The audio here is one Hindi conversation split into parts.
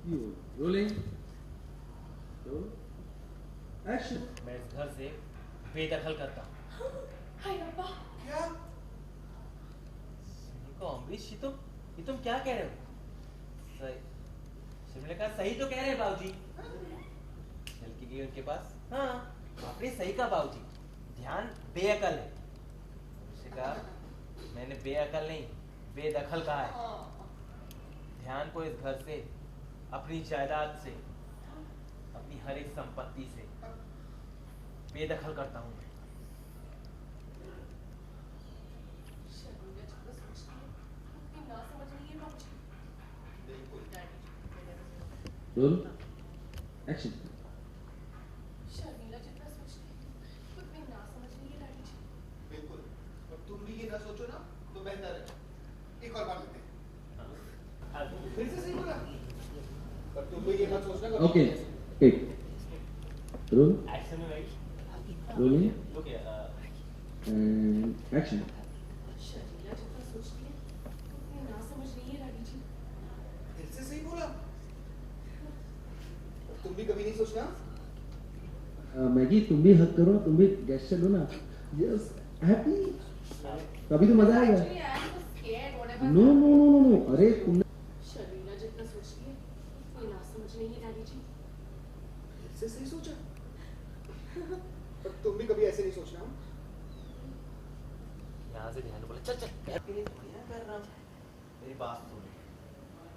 Rolling action. मैं इस घर से बेदखल करता हूँ। हाय रब्बा। क्या? देखो अमरीश, ये तुम क्या कह रहे हो? सही शिमले का सही तो कह रहे हैं बाबूजी। लड़की गई उनके पास। हाँ, आपने सही कहा बाबूजी, ध्यान बेअकल है। उससे कहा मैंने बेअकल नहीं बेदखल कहा है। ध्यान को इस घर से, अपनी जायदाद से, अपनी हर एक संपत्ति से बेदखल करता हूँ। Roll action. शर्मिला जितना सोचती है उतनी ना समझ रही है डैडी जी। बिल्कुल, और तुम भी ये ना सोचो ना तो बेहतर है। एक और बार लेते हैं। फिर से सही बोला। पर तुम भी ये मत सोचना। ओके टेक रोल एक्शन में भाई। Rolling okay and action. Sharmila जितना सोचती है उतनी ना समझ रही है डैडी जी। फिर से सही बोला। तुम भी कभी नहीं सोचना। मैगी तुम भी हक करो, तुम भी गेस्चर दो ना। यस हैप्पी, तभी तो मजा आएगा। Actually, I am so scared whatever. No no no no, अरे तुमने शर्मिला जितना सोचती है उतनी ना समझ रही है डैडी जी। फिर से सही सोचा। पर तुम भी कभी ऐसे नहीं सोचना। यहाँ से ध्यान बोले चल चल के लिए थोड़ी ना कर रहा हूँ। मेरी बात सुन,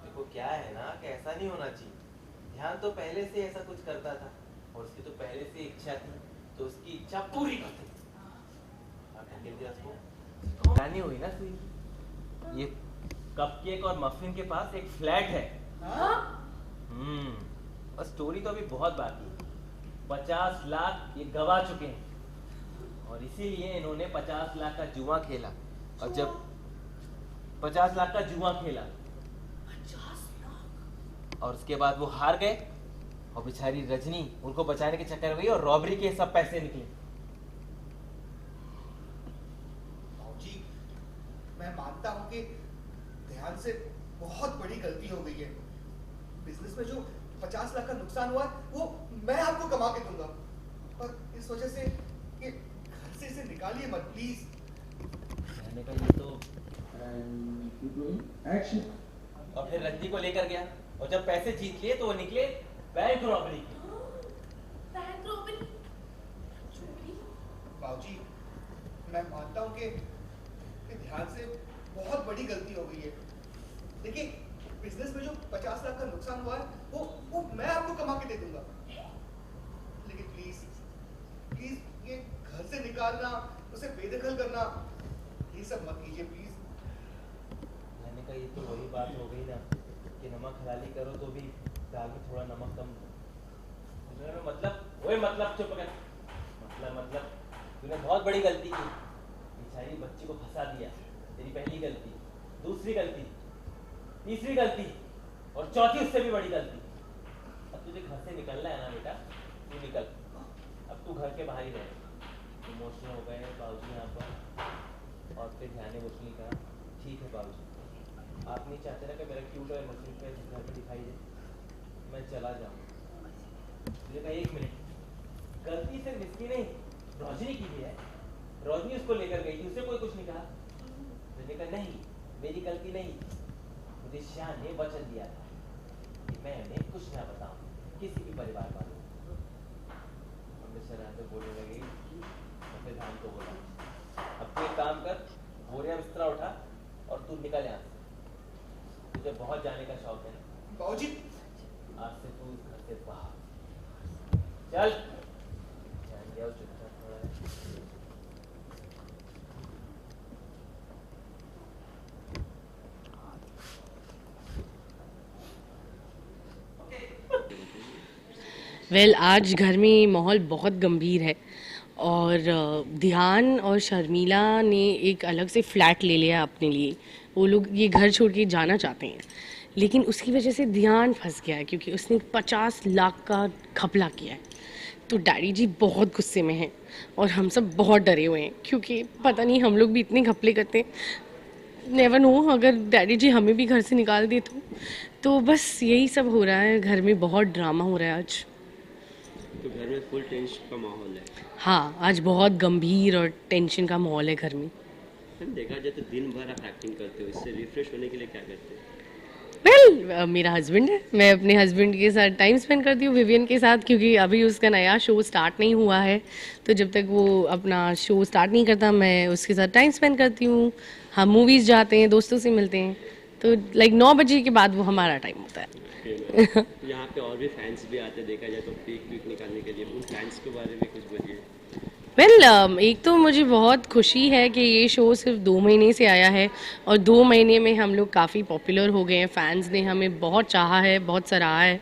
देखो क्या है ना कि ऐसा नहीं होना चाहिए। ध्यान तो पहले से ऐसा कुछ करता था और उसकी तो पहले से इच्छा थी, तो उसकी इच्छा पूरी करते उसको नहीं हुई ना सुई। ये कपकेक और मफिन के पास एक फ्लैट है। और स्टोरी तो अभी बहुत बाकी है। 50 लाख ये गवा चुके हैं और इसीलिए इन्होंने 50 लाख का जुआ खेला। और जब 50 लाख का जुआ खेला 50 लाख। और उसके बाद वो हार गए और बेचारी रजनी उनको बचाने के चक्कर में गई और रॉबरी के सब पैसे निकले। जी, मैं मानता हूँ कि ध्यान से बहुत बड़ी गलती हो गई है। बिजनेस में जो 50 लाख का नुकसान हुआ वो मैं आपको कमा के दूंगा, पर इस वजह से कि घर से इसे निकालिए मत प्लीज। कहने का ये तो एक्शन। और फिर रजनी को लेकर गया और जब पैसे जीत लिए तो वो निकले बैंक रॉबरी के। Bank robbery? चोरी? बाबूजी, मैं मानता हूँ कि ध्यान से बहुत बड़ी गलती हो गई है। देखिए, बिजनेस में जो 50 लाख का नुकसान हुआ है वो मैं आपको कमा के दे दूंगा, लेकिन प्लीज प्लीज ये घर से निकालना, उसे बेदखल करना, ये सब मत कीजिए प्लीज। कहने का ये तो वही बात हो गई ना कि नमक हलाली करो तो भी दाल में थोड़ा नमक कम। मतलब चुप कर। मतलब तूने बहुत बड़ी गलती की, बेचारी बच्ची को फंसा दिया। तेरी पहली गलती, दूसरी गलती, तीसरी गलती और चौथी उससे भी बड़ी गलती। अब तुझे घर से निकलना है ना बेटा, तू निकल। अब तू घर के बाहर ही रहे। इमोशनल हो गए बाबूजी यहाँ पर। और फिर ध्यान इमोशनली कहा ठीक है बाबूजी, आप नहीं चाहते ना कि मेरा क्यूट और इमोशनल फेस घर पर दिखाई दे, मैं चला जाऊँ। तुझे कहा 1 मिनट, गलती सिर्फ इसकी नहीं रोशनी की भी है। रोशनी उसको लेकर गई थी, उसे कोई कुछ नहीं कहा। तुझे कहा नहीं मेरी गलती नहीं, मुझे शाह ने वचन दिया था कि मैं उन्हें कुछ ना बताऊं किसी भी परिवार वालों को। तो बोलने लगी और फिर धाम को बोला अब तू एक काम कर, बोरिया बिस्तरा उठा और तू निकल यहाँ से। तुझे बहुत जाने का शौक है ना बाबूजी, आज से तू घर से बाहर चल। जान गया चुपचाप थोड़ा है। वेल आज घर में माहौल बहुत गंभीर है और ध्यान और शर्मिला ने एक अलग से फ्लैट ले लिया अपने लिए। वो लोग ये घर छोड़ के जाना चाहते हैं, लेकिन उसकी वजह से ध्यान फंस गया है क्योंकि उसने 50 लाख का घपला किया है। तो डैडी जी बहुत गुस्से में हैं और हम सब बहुत डरे हुए हैं क्योंकि पता नहीं हम लोग भी इतने घपले करते हैं। नेवर नो, अगर डैडी जी हमें भी घर से निकाल दे तो। तो बस यही सब हो रहा है घर में, बहुत ड्रामा हो रहा है आज। तो घर में फुल टेंशन का माहौल है। हाँ, आज बहुत गंभीर और टेंशन का माहौल है घर में। मैम देखा जाए तो दिन भर आप एक्टिंग करते हो, इससे रिफ्रेश होने के लिए क्या करते हो? वेल मेरा हस्बैंड है, मैं अपने हस्बैंड के साथ टाइम स्पेंड करती हूँ, विवियन के साथ, क्योंकि अभी उसका नया शो स्टार्ट नहीं हुआ है। तो जब तक वो अपना शो स्टार्ट नहीं करता मैं उसके साथ टाइम स्पेंड करती हूँ। हम मूवीज़ जाते हैं, दोस्तों से मिलते हैं। तो लाइक 9 बजे के बाद वो हमारा टाइम होता है। यहाँ पे और भी फैंस भी आते देखा जाए तो पिक निकालने के लिए, उन फैंस के बारे में कुछ बोलिए। वेल एक तो मुझे बहुत खुशी है कि ये शो सिर्फ 2 महीने से आया है और 2 महीने में हम लोग काफ़ी पॉपुलर हो गए हैं। फैंस ने हमें बहुत चाहा है, बहुत सराहा है।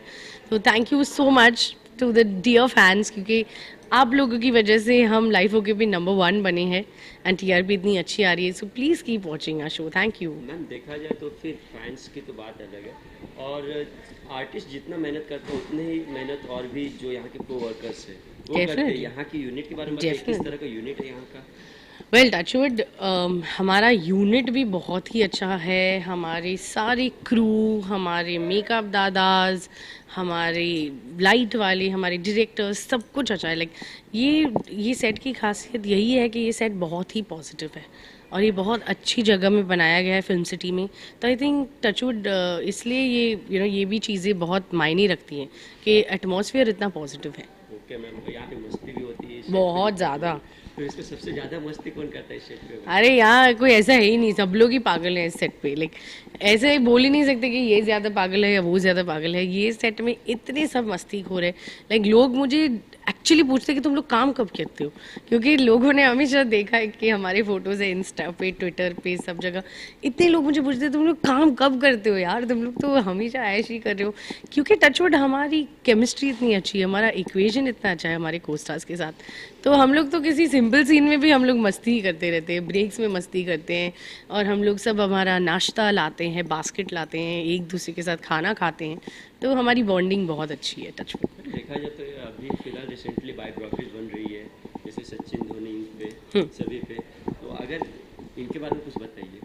तो thank you so much to the dear fans, क्योंकि आप लोगों की वजह से हम लाइफ ओके पे नंबर 1 बने हैं एंड टीआरपी इतनी अच्छी आ रही है। So please keep watching our show. Thank you. Ma'am देखा जाए तो फिर फैंस की तो बात अलग है, और आर्टिस्ट जितना मेहनत करते हैं उतने ही मेहनत और भी जो यहाँ के को वर्कर्स है वो करते हैं। Definitely. यहाँ की यूनिट के बारे में बताइए, किस Definitely. तरह का यूनिट है यहाँ का? वेल टचवुड हमारा यूनिट भी बहुत ही अच्छा है। हमारे सारे क्रू, हमारे मेकअप दादाज, हमारे लाइट वाले, हमारे डायरेक्टर्स, सब कुछ अच्छा है। लाइक ये सेट की खासियत यही है कि ये सेट बहुत ही पॉजिटिव है और ये बहुत अच्छी जगह में बनाया गया है, फिल्म सिटी में। तो आई थिंक टचवुड इसलिए ये ये भी चीज़ें बहुत मायने रखती हैं कि एटमॉस्फेयर इतना पॉजिटिव है। ओके मैम, तो यहाँ पे मस्ती भी होती है? बहुत ज़्यादा। तो इसमें सबसे ज़्यादा मस्ती कौन करता है इस सेट पे? अरे यहाँ कोई ऐसा है ही नहीं, सब लोग ही पागल हैं इस सेट पे। लाइक ऐसे बोल ही नहीं सकते कि ये ज़्यादा पागल है या वो ज़्यादा पागल है। ये सेट में इतने सब मस्ती खोर है। लाइक लोग मुझे एक्चुअली पूछते हैं कि तुम लोग काम कब करते हो, क्योंकि लोगों ने हमेशा देखा है कि हमारे फोटोज़ है इंस्टा पे, ट्विटर पे, सब जगह। इतने लोग मुझे पूछते हैं तुम लोग काम कब करते हो यार, तुम लोग तो हमेशा ऐश ही कर रहे हो। क्योंकि टचवुड हमारी केमिस्ट्री इतनी अच्छी है, हमारा इक्वेशन इतना अच्छा है हमारे कोस्टार्स के साथ। तो हम लोग तो किसी सिंपल सीन में भी हम लोग मस्ती ही करते रहते हैं, ब्रेक्स में मस्ती करते हैं, और हम लोग सब हमारा नाश्ता लाते हैं, बास्केट लाते हैं, एक दूसरे के साथ खाना खाते हैं। तो हमारी बॉन्डिंग बहुत अच्छी है टचवुड। देखा जाए तो अभी फिलहाल रिसेंटली बायोग्राफीज बन रही है, जैसे सचिन धोनी पे, सभी पे, तो अगर इनके बारे में कुछ बताइए।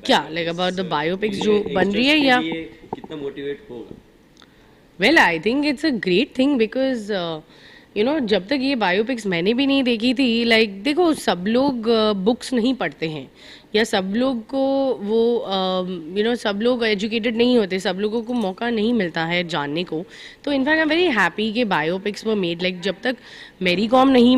क्या लाइक अबाउट द बायोपिक्स जो बन रही है, या कितना मोटिवेट होगा? Well I think it's a great thing because जब तक ये बायोपिक्स मैंने भी नहीं देखी थी, लाइक देखो सब लोग बुक्स नहीं पढ़ते हैं, या सब लोग को वो सब लोग एजुकेटेड नहीं होते, सब लोगों को मौका नहीं मिलता है जानने को। तो in fact I am very happy कि बायोपिक्स वर मेड। लाइक जब तक मैरी कॉम नहीं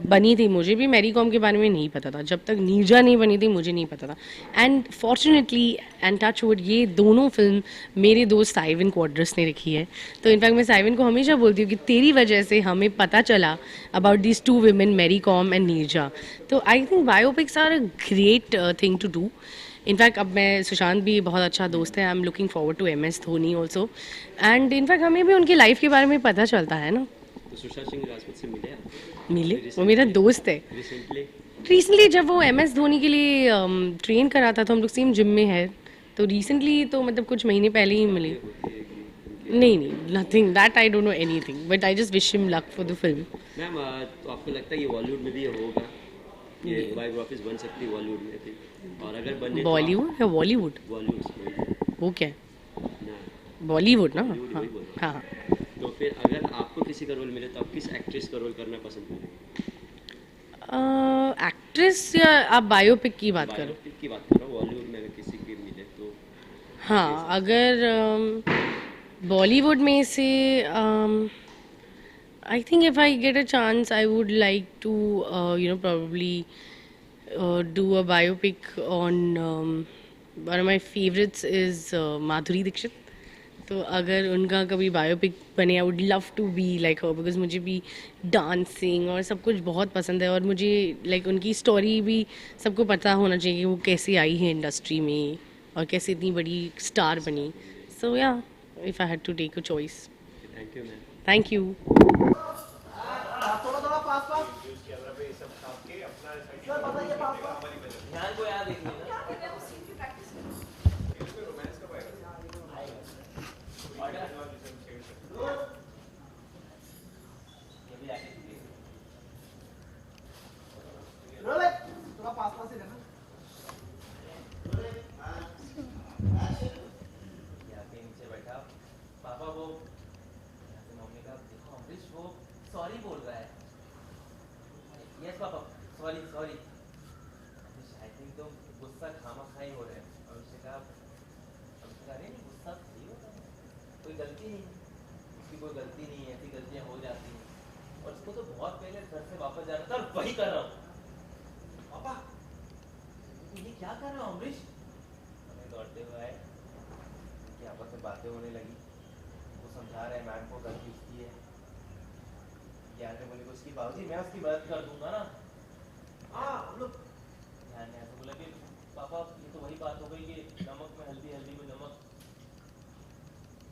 बनी थी, मुझे भी मैरी कॉम के बारे में नहीं पता था। जब तक नीरजा नहीं बनी थी, मुझे नहीं पता था। एंड फॉर्चुनेटली एंड टचवुड ये दोनों फिल्म मेरे दोस्त साइविन क्वाड्रस ने लिखी है। तो इनफैक्ट मैं साइविन को हमेशा बोलती हूँ कि तेरी वजह से हमें पता चला about these 2 women, Mary Kom and Neerja. तो I think biopics are a great thing to do. In fact अब मैं सुशांत भी बहुत अच्छा दोस्त है, I am looking forward to MS Dhoni also. And in fact हमें भी उनकी लाइफ के बारे में पता चलता है ना। तो सुशांत सिंह राजपूत से मिले आप? मिले, वो मेरा दोस्त है। रिसेंटली जब वो MS धोनी के लिए ट्रेन करा था तो हम लोग सेम जिम में है। तो रिसेंटली तो मतलब कुछ महीने पहले ही मिले। नहीं, nothing that, I don't know anything, but I just wish him luck for the film. Ma'am तो आपको लगता है ये बॉलीवुड में भी होगा, ये बायोग्राफीज बन सकती है बॉलीवुड में भी? और अगर बने बॉलीवुड या बॉलीवुड? बॉलीवुड वो क्या है? ना, बॉलीवुड ना? बॉलीवुड वही बोल रहा हूँ। हाँ। तो फिर अगर आपको किसी का रोल मिले तो आप किस एक्ट्रेस का रोल करना पसंद करेंगे? एक्ट्रेस या आप बायोपिक की बात करो? बायोपिक की बात कर रहा हूँ, बॉलीवुड में अगर किसी की मिले तो। हाँ, अगर बॉलीवुड में से I think if I get a chance I would like to probably do a biopic on one of my favorites is Madhuri Dixit. तो अगर उनका कभी बायोपिक बने, I would love to be like her, because मुझे भी डांसिंग और सब कुछ बहुत पसंद है, और मुझे लाइक उनकी स्टोरी भी सबको पता होना चाहिए कि वो कैसे आई है इंडस्ट्री में और कैसे इतनी बड़ी स्टार बनी। So yeah, if I had to take a choice. Thank you ma'am. Thank you. ध्यान को यहाँ देखिए ना। सॉरी बोल रहा है। Yes papa, sorry sorry. I think तो गुस्सा खामखा ही हो रहा है। और उसने कहा अरे नहीं, गुस्सा सही होता है, कोई गलती नहीं है, उसकी कोई गलती नहीं है, ऐसी गलतियाँ हो जाती हैं। और उसको तो बहुत पहले घर से वापस जाना था और वही कर रहा हूँ। पापा ये क्या कर रहे हो अमरीश? हमें दौड़ते हुए आए, उनकी आपस में बातें होने लगी। वो समझा रहे हैं मैम को गलती उसकी है। ज्ञान ने बोली उसकी बाबूजी मैं उसकी मदद कर दूंगा ना। हाँ हम लोग ध्यान ने ऐसा बोला कि पापा ये तो वही बात हो गई कि नमक में हल्दी, हल्दी में नमक।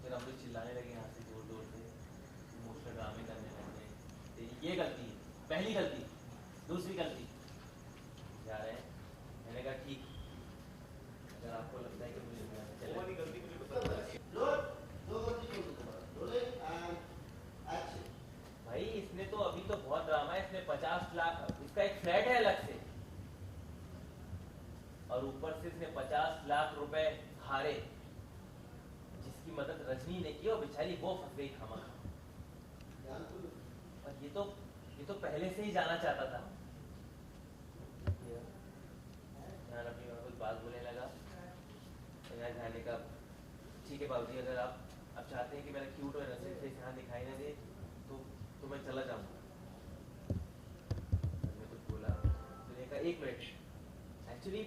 फिर हम लोग चिल्लाने लगे यहाँ से जोर जोर से, इमोशनल ड्रामे करने लगे। ये गलती है, पहली गलती। दूसरी गलती जा रहे हैं, मैंने कहा ठीक, अगर आपको लगता है कि मुझे चले गलती मुझे बता। भाई इसने तो अभी तो बहुत ड्रामा है। इसने 50 लाख, इसका एक फ्लैट है अलग से, और ऊपर से इसने 50 लाख रुपए हारे, जिसकी मदद रजनी ने की और बेचारी वो फंस गई खामखा। और ये तो पहले से ही जाना चाहता था। ध्यान अपनी माँ कुछ बात बोलने लगा तो मैं ध्यान ने कहा ठीक है बाबूजी, अगर आप चाहते हैं कि मेरा क्यूट और नसीब से ध्यान दिखाई ना दे तो मैं चला जाऊंगा। मैंने कुछ बोला तो ने कहा एक मिनट, एक्चुअली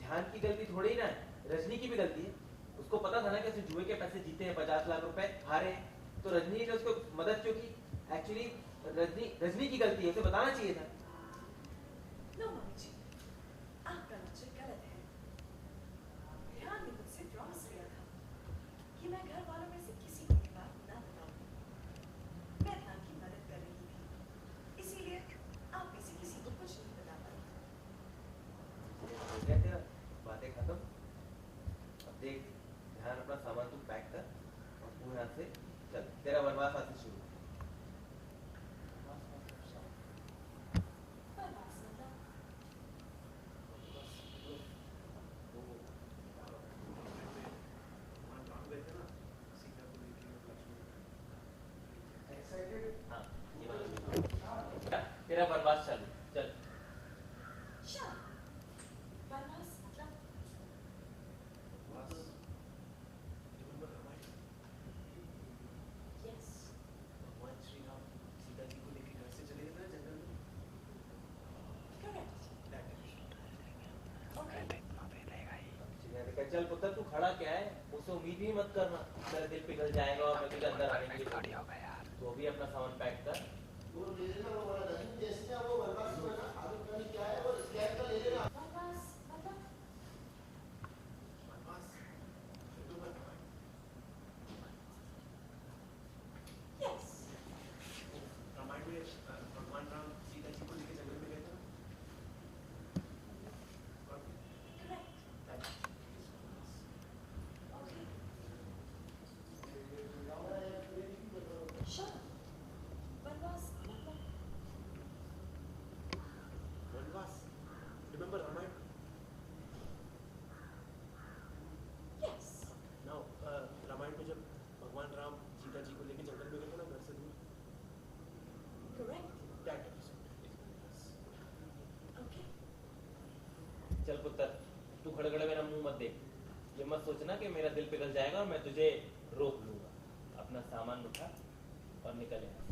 ध्यान की गलती थोड़ी ना है, रजनी की भी गलती है। उसको पता था ना कि जुए के पैसे जीते हैं, 50 लाख रुपए हारे हैं, तो रजनी ने उसको मदद क्यों की? एक्चुअली रजनी की गलती है, उसे बताना चाहिए था। नो मम्मी जी, आपका लॉजिक गलत है। ध्यान ने मुझसे प्रॉमिस किया था कि मैं घर वालों में से किसी को ये बात ना बताऊंगी। मैं ध्यान की मदद कर रही थी, इसीलिए आप में से किसी को कुछ नहीं बता पाई। हो गया तेरा, बातें खत्म। अब देख, ध्यान अपना सामान तू पैक कर और तू यहाँ से चल, तेरा वनवास आज से शुरू। वनवास मतलब हाँ, ये वाला। तेरा वनवास चल चल। शाह, वनवास मतलब यस, भगवान श्री राम सीता जी को लेकर घर से चले गए ना जंगल में। Correct, okay. चल पुत्र तू खड़ा क्या है? मुझसे उम्मीद ही मत करना तेरा दिल पिघल जाएगा और मैं तुझे अंदर आने के लिए तो भी अपना सामान पैक कर। वनवास मतलब यस, रामायण में भगवान राम सीता जी को लेकर जंगल में गए थे ना। Correct, okay. शाह, वनवास मतलब वनवास, remember Ramayan? Yes, now Ramayan में जब भगवान राम सीता जी को लेकर जंगल में गए थे ना घर से दूर, करेक्ट, दैट एपिसोड। ओके। चल पुत्र तू खड़े खड़े मेरा मुंह मत देख। ये मत सोचना कि मेरा दिल पिघल जाएगा और मैं तुझे रोक लूंगा। अपना सामान उठा और निकल यहाँ से।